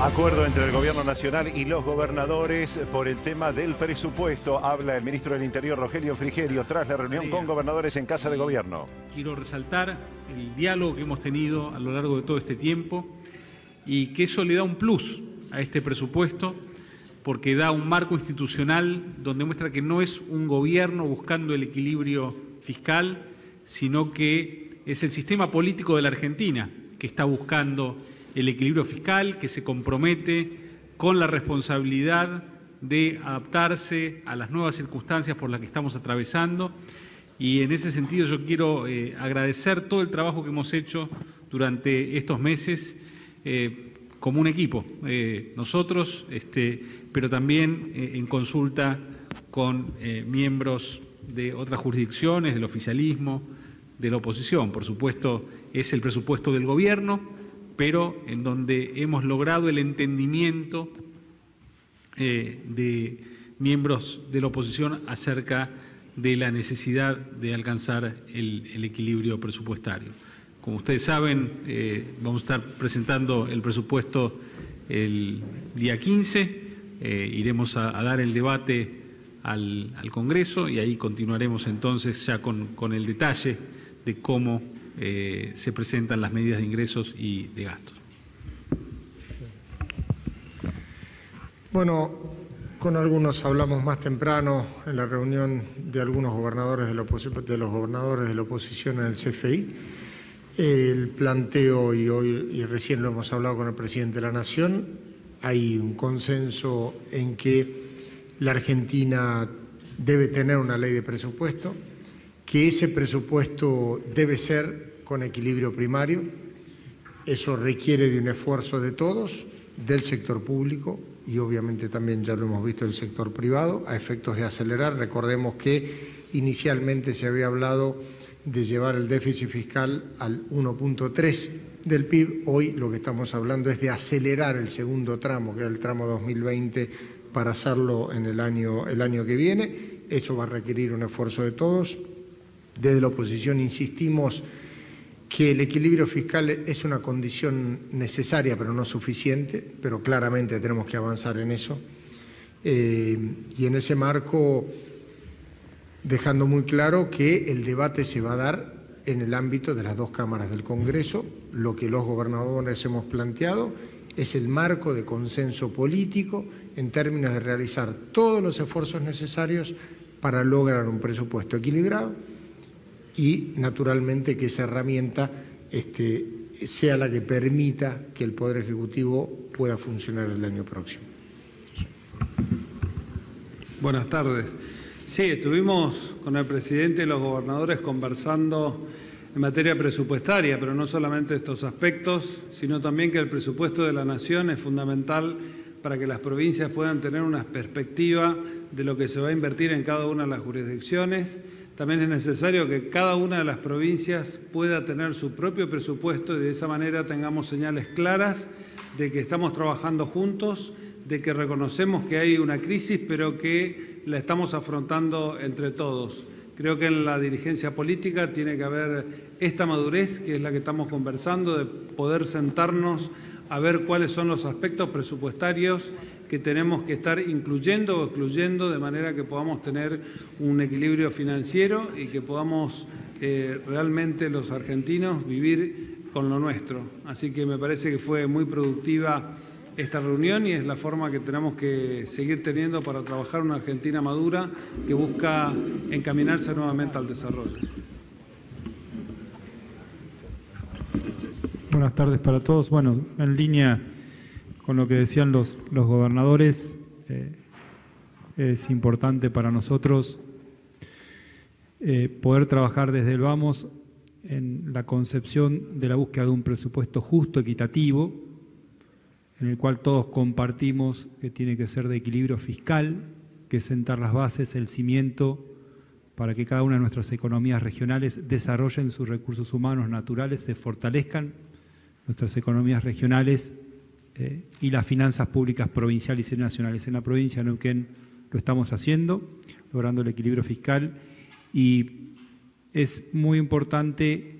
Acuerdo entre el Gobierno Nacional y los gobernadores por el tema del presupuesto. Habla el ministro del Interior, Rogelio Frigerio, tras la reunión con gobernadores en Casa de Gobierno. Quiero resaltar el diálogo que hemos tenido a lo largo de todo este tiempo y que eso le da un plus a este presupuesto porque da un marco institucional donde muestra que no es un gobierno buscando el equilibrio fiscal, sino que es el sistema político de la Argentina que está buscando el equilibrio fiscal, que se compromete con la responsabilidad de adaptarse a las nuevas circunstancias por las que estamos atravesando. Y en ese sentido yo quiero agradecer todo el trabajo que hemos hecho durante estos meses como un equipo, nosotros, pero también en consulta con miembros de otras jurisdicciones, del oficialismo, de la oposición. Por supuesto, es el presupuesto del gobierno, pero en donde hemos logrado el entendimiento de miembros de la oposición acerca de la necesidad de alcanzar el equilibrio presupuestario. Como ustedes saben, vamos a estar presentando el presupuesto el día 15, iremos a dar el debate al Congreso y ahí continuaremos entonces ya con el detalle de cómo se presentan las medidas de ingresos y de gastos. Bueno, con algunos hablamos más temprano en la reunión de algunos gobernadores de los gobernadores de la oposición en el CFI. El planteo, y recién lo hemos hablado con el presidente de la Nación, hay un consenso en que la Argentina debe tener una ley de presupuesto, que ese presupuesto debe ser con equilibrio primario. Eso requiere de un esfuerzo de todos, del sector público y obviamente también ya lo hemos visto del sector privado, a efectos de acelerar. Recordemos que inicialmente se había hablado de llevar el déficit fiscal al 1.3 del PIB. Hoy lo que estamos hablando es de acelerar el segundo tramo, que era el tramo 2020, para hacerlo en el año que viene. Eso va a requerir un esfuerzo de todos. Desde la oposición insistimos que el equilibrio fiscal es una condición necesaria pero no suficiente, pero claramente tenemos que avanzar en eso. Y en ese marco, dejando muy claro que el debate se va a dar en el ámbito de las dos cámaras del Congreso. Lo que los gobernadores hemos planteado es el marco de consenso político en términos de realizar todos los esfuerzos necesarios para lograr un presupuesto equilibrado y, naturalmente, que esa herramienta sea la que permita que el Poder Ejecutivo pueda funcionar el año próximo. Buenas tardes. Sí, estuvimos con el presidente y los gobernadores conversando en materia presupuestaria, pero no solamente estos aspectos, sino también que el presupuesto de la Nación es fundamental para que las provincias puedan tener una perspectiva de lo que se va a invertir en cada una de las jurisdicciones. También es necesario que cada una de las provincias pueda tener su propio presupuesto y de esa manera tengamos señales claras de que estamos trabajando juntos, de que reconocemos que hay una crisis, pero que la estamos afrontando entre todos. Creo que en la dirigencia política tiene que haber esta madurez, que es la que estamos conversando, de poder sentarnos a ver cuáles son los aspectos presupuestarios que tenemos que estar incluyendo o excluyendo, de manera que podamos tener un equilibrio financiero y que podamos realmente los argentinos vivir con lo nuestro. Así que me parece que fue muy productiva esta reunión y es la forma que tenemos que seguir teniendo para trabajar una Argentina madura que busca encaminarse nuevamente al desarrollo. Buenas tardes para todos. Bueno, en línea con lo que decían los gobernadores, es importante para nosotros poder trabajar desde el vamos en la concepción de la búsqueda de un presupuesto justo, equitativo, en el cual todos compartimos que tiene que ser de equilibrio fiscal, que es sentar las bases, el cimiento, para que cada una de nuestras economías regionales desarrollen sus recursos humanos naturales, se fortalezcan nuestras economías regionales y las finanzas públicas provinciales y nacionales. En la provincia de Neuquén lo estamos haciendo, logrando el equilibrio fiscal, y es muy importante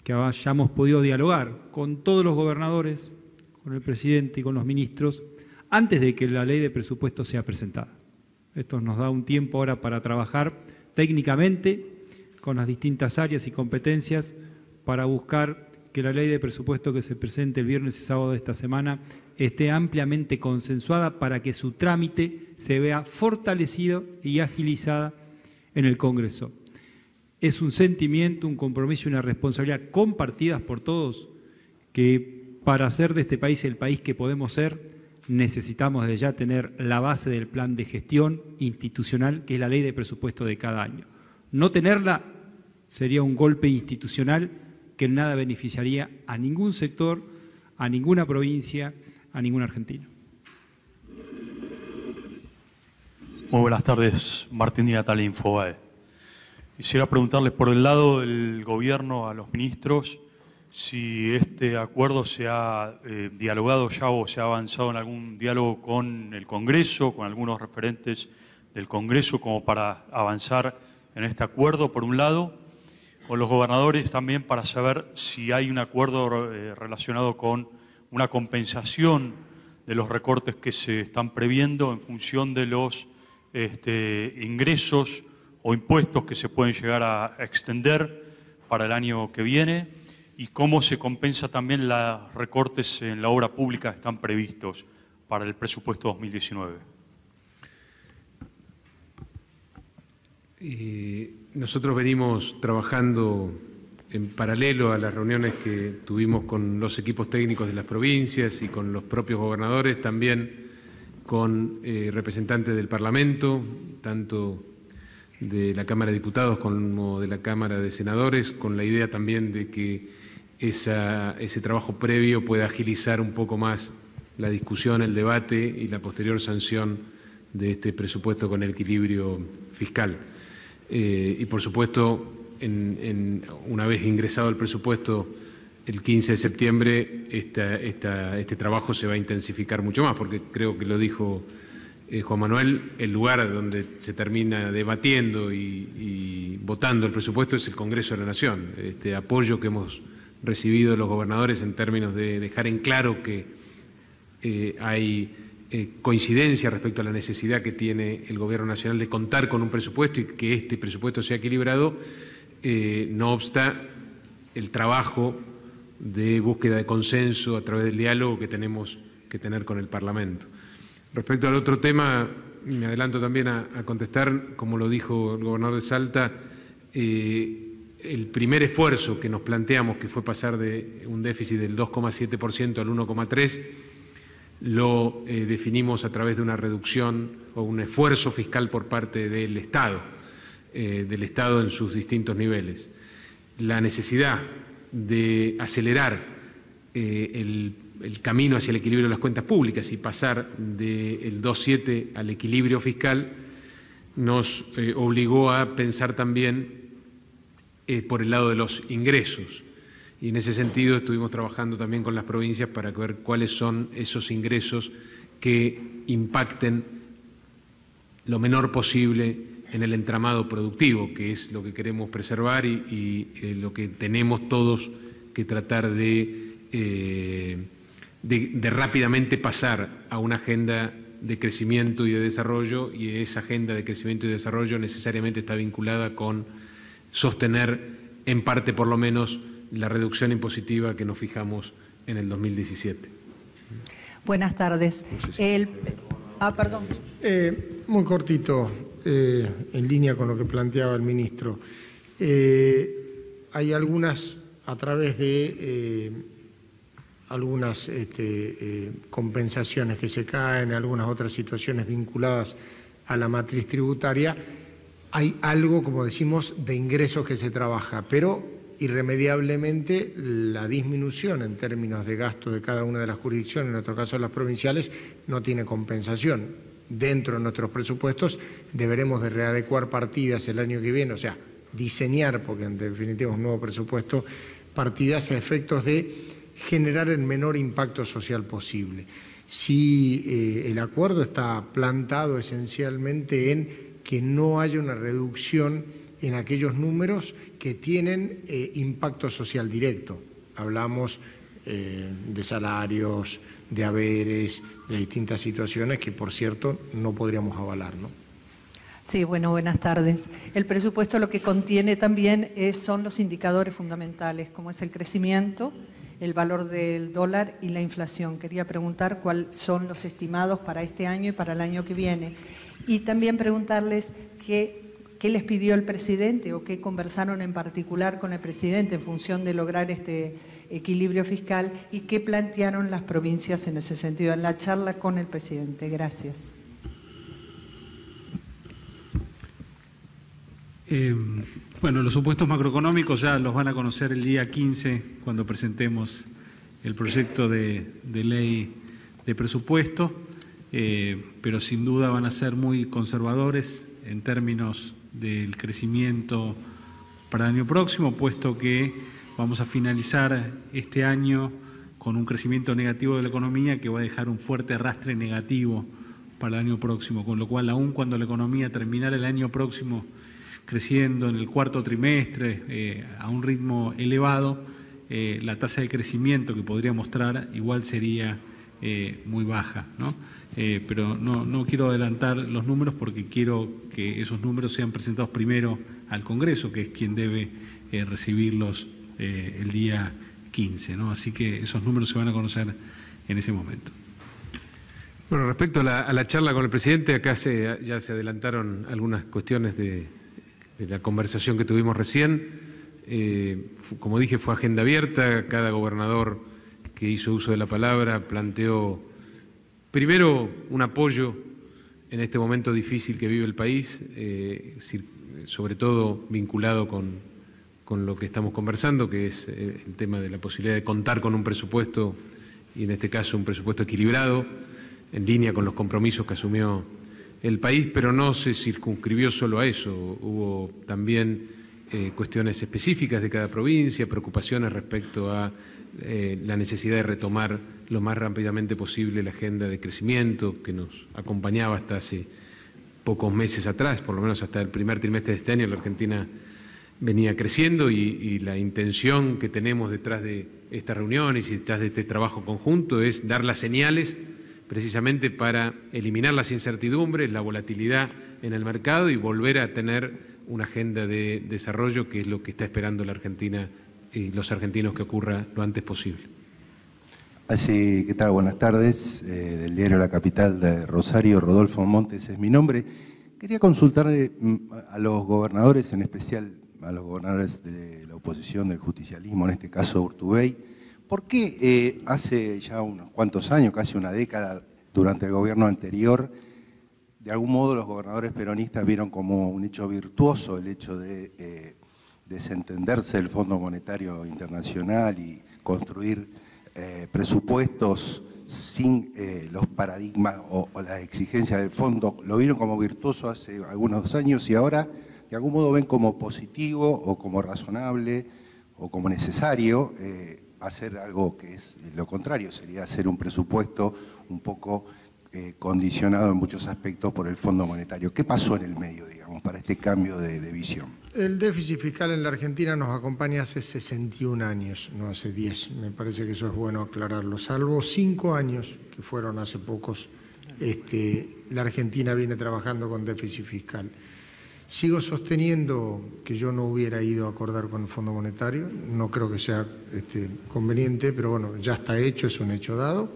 que hayamos podido dialogar con todos los gobernadores, con el presidente y con los ministros antes de que la ley de presupuesto sea presentada. Esto nos da un tiempo ahora para trabajar técnicamente con las distintas áreas y competencias para buscar que la ley de presupuesto que se presente el viernes y sábado de esta semana esté ampliamente consensuada para que su trámite se vea fortalecido y agilizada en el Congreso. Es un sentimiento, un compromiso y una responsabilidad compartidas por todos que para hacer de este país el país que podemos ser, necesitamos de ya tener la base del plan de gestión institucional, que es la ley de presupuesto de cada año. No tenerla sería un golpe institucional que en nada beneficiaría a ningún sector, a ninguna provincia, a ningún argentino. Muy buenas tardes, Martín Di Natale, Infobae. Quisiera preguntarles por el lado del Gobierno a los ministros si este acuerdo se ha dialogado ya o se ha avanzado en algún diálogo con el Congreso, con algunos referentes del Congreso, como para avanzar en este acuerdo, por un lado, con los gobernadores también para saber si hay un acuerdo relacionado con una compensación de los recortes que se están previendo en función de los ingresos o impuestos que se pueden llegar a extender para el año que viene, y cómo se compensa también los recortes en la obra pública que están previstos para el presupuesto 2019. Nosotros venimos trabajando en paralelo a las reuniones que tuvimos con los equipos técnicos de las provincias y con los propios gobernadores, también con representantes del Parlamento, tanto de la Cámara de Diputados como de la Cámara de Senadores, con la idea también de que ese trabajo previo pueda agilizar un poco más la discusión, el debate y la posterior sanción de este presupuesto con el equilibrio fiscal. Y por supuesto, una vez ingresado el presupuesto el 15 de septiembre, este trabajo se va a intensificar mucho más, porque creo que lo dijo Juan Manuel, el lugar donde se termina debatiendo y votando el presupuesto es el Congreso de la Nación. Este apoyo que hemos recibido de los gobernadores en términos de dejar en claro que hay coincidencia respecto a la necesidad que tiene el Gobierno Nacional de contar con un presupuesto y que este presupuesto sea equilibrado, no obsta el trabajo de búsqueda de consenso a través del diálogo que tenemos que tener con el Parlamento. Respecto al otro tema, me adelanto también a contestar, como lo dijo el gobernador de Salta, el primer esfuerzo que nos planteamos, que fue pasar de un déficit del 2,7% al 1,3%, lo definimos a través de una reducción o un esfuerzo fiscal por parte del Estado en sus distintos niveles. La necesidad de acelerar el camino hacia el equilibrio de las cuentas públicas y pasar del 2,7 al equilibrio fiscal nos obligó a pensar también por el lado de los ingresos. Y en ese sentido estuvimos trabajando también con las provincias para ver cuáles son esos ingresos que impacten lo menor posible en el entramado productivo, que es lo que queremos preservar y lo que tenemos todos que tratar de rápidamente pasar a una agenda de crecimiento y de desarrollo, y esa agenda de crecimiento y desarrollo necesariamente está vinculada con sostener, en parte por lo menos, la reducción impositiva que nos fijamos en el 2017. Buenas tardes. Perdón. Muy cortito, en línea con lo que planteaba el ministro. Hay algunas, a través de algunas compensaciones que se caen, algunas otras situaciones vinculadas a la matriz tributaria, hay algo, como decimos, de ingresos que se trabaja, pero irremediablemente la disminución en términos de gasto de cada una de las jurisdicciones, en nuestro caso las provinciales, no tiene compensación. Dentro de nuestros presupuestos deberemos de readecuar partidas el año que viene, o sea, diseñar, porque en definitiva es un nuevo presupuesto, partidas a efectos de generar el menor impacto social posible. Si el acuerdo está plantado esencialmente en que no haya una reducción en aquellos números que tienen impacto social directo. Hablamos de salarios, de haberes, de distintas situaciones que, por cierto, no podríamos avalar, ¿no? Sí, bueno, buenas tardes. El presupuesto lo que contiene también son los indicadores fundamentales, como es el crecimiento, el valor del dólar y la inflación. Quería preguntar cuáles son los estimados para este año y para el año que viene. Y también preguntarles qué les pidió el presidente o qué conversaron en particular con el presidente en función de lograr este equilibrio fiscal y qué plantearon las provincias en ese sentido, en la charla con el presidente. Gracias. Bueno, los supuestos macroeconómicos ya los van a conocer el día 15 cuando presentemos el proyecto de ley de presupuesto, pero sin duda van a ser muy conservadores en términos del crecimiento para el año próximo, puesto que vamos a finalizar este año con un crecimiento negativo de la economía que va a dejar un fuerte arrastre negativo para el año próximo, con lo cual aun cuando la economía terminara el año próximo creciendo en el cuarto trimestre a un ritmo elevado, la tasa de crecimiento que podría mostrar igual sería muy baja, ¿no? Pero no quiero adelantar los números porque quiero que esos números sean presentados primero al Congreso, que es quien debe recibirlos el día 15, ¿no? Así que esos números se van a conocer en ese momento. Bueno, respecto a la charla con el presidente, acá ya se adelantaron algunas cuestiones de la conversación que tuvimos recién. Como dije, fue agenda abierta. Cada gobernador que hizo uso de la palabra planteó primero un apoyo en este momento difícil que vive el país, sobre todo vinculado con lo que estamos conversando, que es el tema de la posibilidad de contar con un presupuesto, y en este caso un presupuesto equilibrado, en línea con los compromisos que asumió el país, pero no se circunscribió solo a eso. Hubo también cuestiones específicas de cada provincia, preocupaciones respecto a la necesidad de retomar lo más rápidamente posible la agenda de crecimiento que nos acompañaba hasta hace pocos meses atrás, por lo menos hasta el primer trimestre de este año. La Argentina venía creciendo y la intención que tenemos detrás de estas reuniones y detrás de este trabajo conjunto es dar las señales precisamente para eliminar las incertidumbres, la volatilidad en el mercado y volver a tener una agenda de desarrollo, que es lo que está esperando la Argentina y los argentinos que ocurra lo antes posible. Así, ¿qué tal? Buenas tardes. Del diario La Capital de Rosario, Rodolfo Montes es mi nombre. Quería consultarle a los gobernadores, en especial a los gobernadores de la oposición, del justicialismo, en este caso Urtubey, ¿por qué hace ya unos cuantos años, casi una década, durante el gobierno anterior, de algún modo los gobernadores peronistas vieron como un hecho virtuoso el hecho de desentenderse del Fondo Monetario Internacional y construir presupuestos sin los paradigmas o las exigencias del fondo? Lo vieron como virtuoso hace algunos años y ahora de algún modo ven como positivo o como razonable o como necesario hacer algo que es lo contrario, sería hacer un presupuesto un poco condicionado en muchos aspectos por el Fondo Monetario. ¿Qué pasó en el medio, digamos, para este cambio de visión? El déficit fiscal en la Argentina nos acompaña hace 61 años, no hace 10. Me parece que eso es bueno aclararlo. Salvo 5 años, que fueron hace pocos, la Argentina viene trabajando con déficit fiscal. Sigo sosteniendo que yo no hubiera ido a acordar con el Fondo Monetario, no creo que sea conveniente, pero bueno, ya está hecho, es un hecho dado.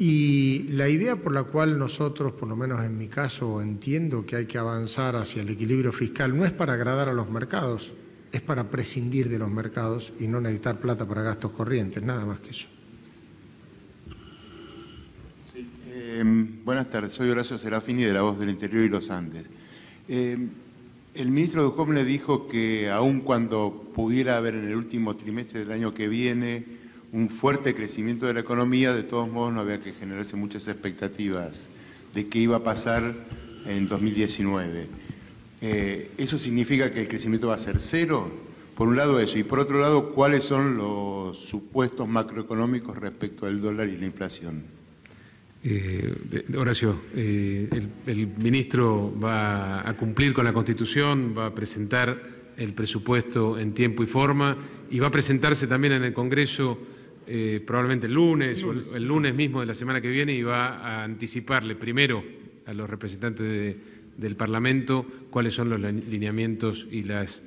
Y la idea por la cual nosotros, por lo menos en mi caso, entiendo que hay que avanzar hacia el equilibrio fiscal, no es para agradar a los mercados, es para prescindir de los mercados y no necesitar plata para gastos corrientes, nada más que eso. Sí, buenas tardes, soy Horacio Serafini de La Voz del Interior y los Andes. El ministro Ducomne le dijo que aun cuando pudiera haber en el último trimestre del año que viene un fuerte crecimiento de la economía, de todos modos no había que generarse muchas expectativas de qué iba a pasar en 2019. ¿Eso significa que el crecimiento va a ser cero? Por un lado eso, y por otro lado, ¿cuáles son los supuestos macroeconómicos respecto al dólar y la inflación? Horacio, el ministro va a cumplir con la Constitución, va a presentar el presupuesto en tiempo y forma y va a presentarse también en el Congreso probablemente el lunes o el lunes mismo de la semana que viene, y va a anticiparle primero a los representantes del Parlamento cuáles son los lineamientos y las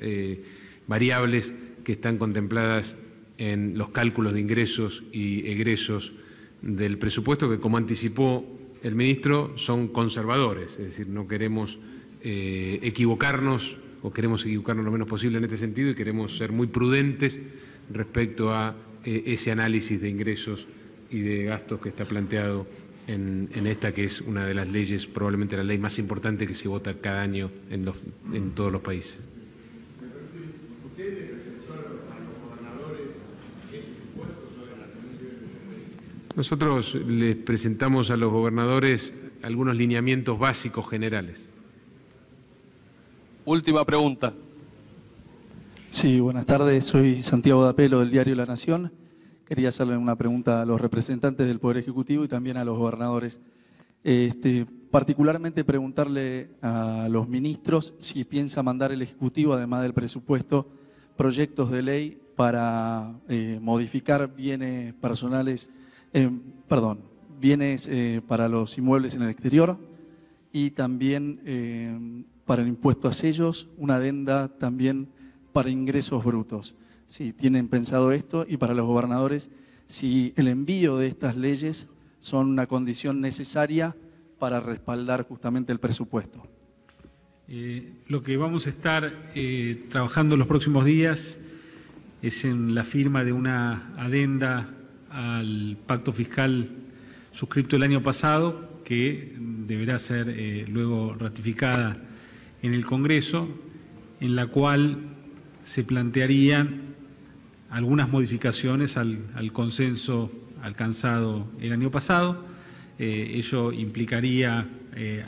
variables que están contempladas en los cálculos de ingresos y egresos del presupuesto, que, como anticipó el ministro, son conservadores, es decir, no queremos equivocarnos, o queremos equivocarnos lo menos posible en este sentido, y queremos ser muy prudentes respecto a ese análisis de ingresos y de gastos que está planteado en esta, que es una de las leyes, probablemente la ley más importante que se vota cada año en todos los países. Nosotros les presentamos a los gobernadores algunos lineamientos básicos generales. Última pregunta. Sí, buenas tardes. Soy Santiago D'Apelo, del diario La Nación. Quería hacerle una pregunta a los representantes del Poder Ejecutivo y también a los gobernadores. Particularmente preguntarle a los ministros si piensa mandar el Ejecutivo, además del presupuesto, proyectos de ley para modificar bienes personales, bienes para los inmuebles en el exterior, y también para el impuesto a sellos, una adenda también para ingresos brutos. Si tienen pensado esto, y para los gobernadores, si el envío de estas leyes son una condición necesaria para respaldar justamente el presupuesto. Lo que vamos a estar trabajando en los próximos días es en la firma de una adenda al pacto fiscal suscripto el año pasado, que deberá ser luego ratificada en el Congreso, en la cual se plantearían algunas modificaciones al consenso alcanzado el año pasado. Ello implicaría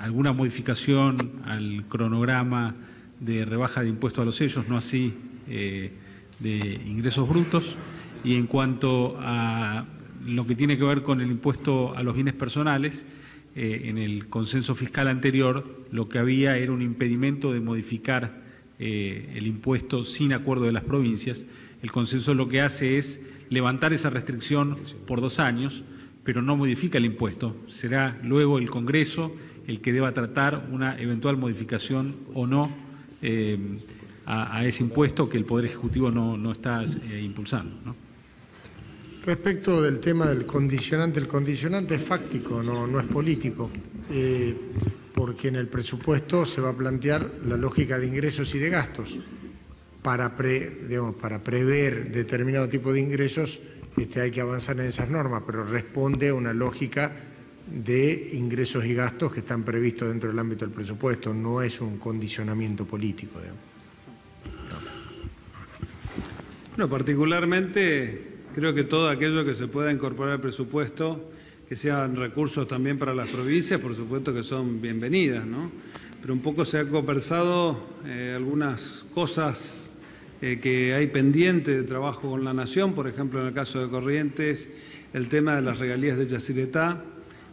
alguna modificación al cronograma de rebaja de impuestos a los sellos, no así de ingresos brutos. Y en cuanto a lo que tiene que ver con el impuesto a los bienes personales, en el consenso fiscal anterior lo que había era un impedimento de modificar el impuesto sin acuerdo de las provincias. El consenso lo que hace es levantar esa restricción por 2 años, pero no modifica el impuesto. Será luego el Congreso el que deba tratar una eventual modificación o no a ese impuesto que el Poder Ejecutivo no está impulsando, ¿no? Respecto del tema del condicionante, el condicionante es fáctico, no es político, porque en el presupuesto se va a plantear la lógica de ingresos y de gastos. Para prever determinado tipo de ingresos hay que avanzar en esas normas, pero responde a una lógica de ingresos y gastos que están previstos dentro del ámbito del presupuesto, no es un condicionamiento político, digamos. Bueno, particularmente creo que todo aquello que se pueda incorporar al presupuesto, que sean recursos también para las provincias, por supuesto que son bienvenidas, ¿no? Pero un poco se ha conversado algunas cosas que hay pendiente de trabajo con la Nación, por ejemplo, en el caso de Corrientes, el tema de las regalías de Yacyretá,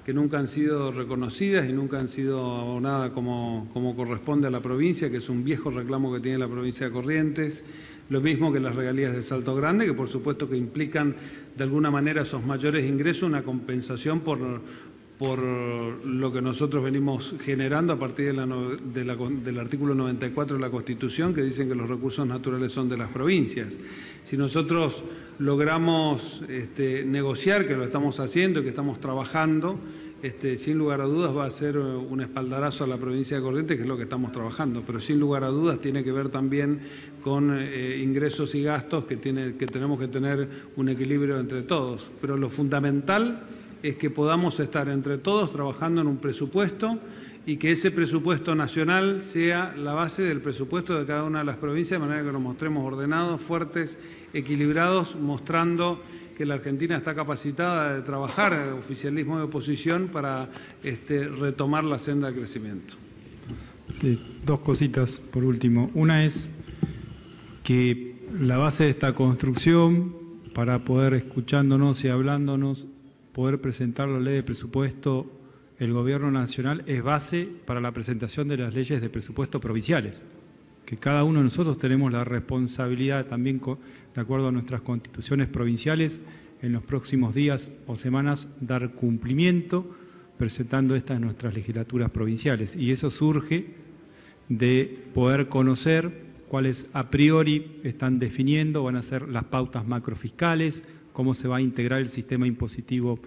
que nunca han sido reconocidas y nunca han sido abonadas como corresponde a la provincia, que es un viejo reclamo que tiene la provincia de Corrientes. Lo mismo que las regalías de Salto Grande, que por supuesto que implican de alguna manera esos mayores ingresos, una compensación por lo que nosotros venimos generando a partir del artículo 94 de la Constitución, que dicen que los recursos naturales son de las provincias. Si nosotros logramos negociar, que lo estamos haciendo, que estamos trabajando, sin lugar a dudas va a ser un espaldarazo a la provincia de Corrientes, que es lo que estamos trabajando, pero sin lugar a dudas tiene que ver también con ingresos y gastos que tenemos que tener un equilibrio entre todos. Pero lo fundamental es que podamos estar entre todos trabajando en un presupuesto y que ese presupuesto nacional sea la base del presupuesto de cada una de las provincias, de manera que nos mostremos ordenados, fuertes, equilibrados, mostrando que la Argentina está capacitada de trabajar en el oficialismo de oposición para retomar la senda de crecimiento. Sí, 2 cositas por último. Una es que la base de esta construcción, para poder escuchándonos y hablándonos, poder presentar la ley de presupuesto, el Gobierno Nacional es base para la presentación de las leyes de presupuesto provinciales, que cada uno de nosotros tenemos la responsabilidad también, de acuerdo a nuestras constituciones provinciales, en los próximos días o semanas dar cumplimiento presentando estas nuestras legislaturas provinciales. Y eso surge de poder conocer cuáles a priori están definiendo, van a ser las pautas macrofiscales, cómo se va a integrar el sistema impositivo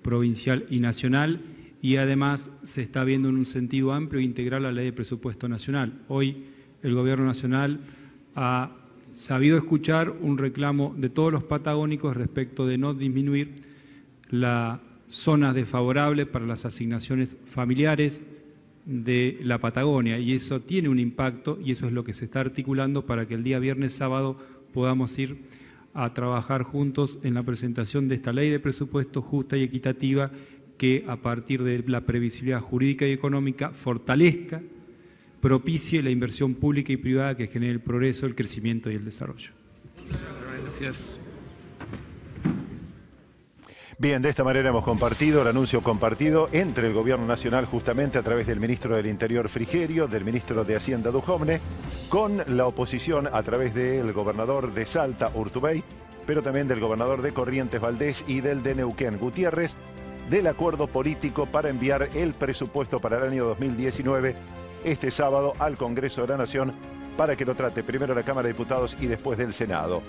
provincial y nacional, y además se está viendo en un sentido amplio integrar la ley de presupuesto nacional. Hoy el Gobierno Nacional ha sabido escuchar un reclamo de todos los patagónicos respecto de no disminuir la zona desfavorable para las asignaciones familiares de la Patagonia, y eso tiene un impacto, y eso es lo que se está articulando para que el día viernes, sábado podamos ir a trabajar juntos en la presentación de esta ley de presupuesto justa y equitativa que a partir de la previsibilidad jurídica y económica fortalezca, propicie la inversión pública y privada que genere el progreso, el crecimiento y el desarrollo. Gracias. Bien, de esta manera hemos compartido el anuncio compartido entre el Gobierno Nacional justamente a través del Ministro del Interior Frigerio, del Ministro de Hacienda Duhovne, con la oposición a través del Gobernador de Salta, Urtubey, pero también del Gobernador de Corrientes, Valdés, y del de Neuquén, Gutiérrez, del acuerdo político para enviar el presupuesto para el año 2019 este sábado al Congreso de la Nación para que lo trate primero la Cámara de Diputados y después del Senado.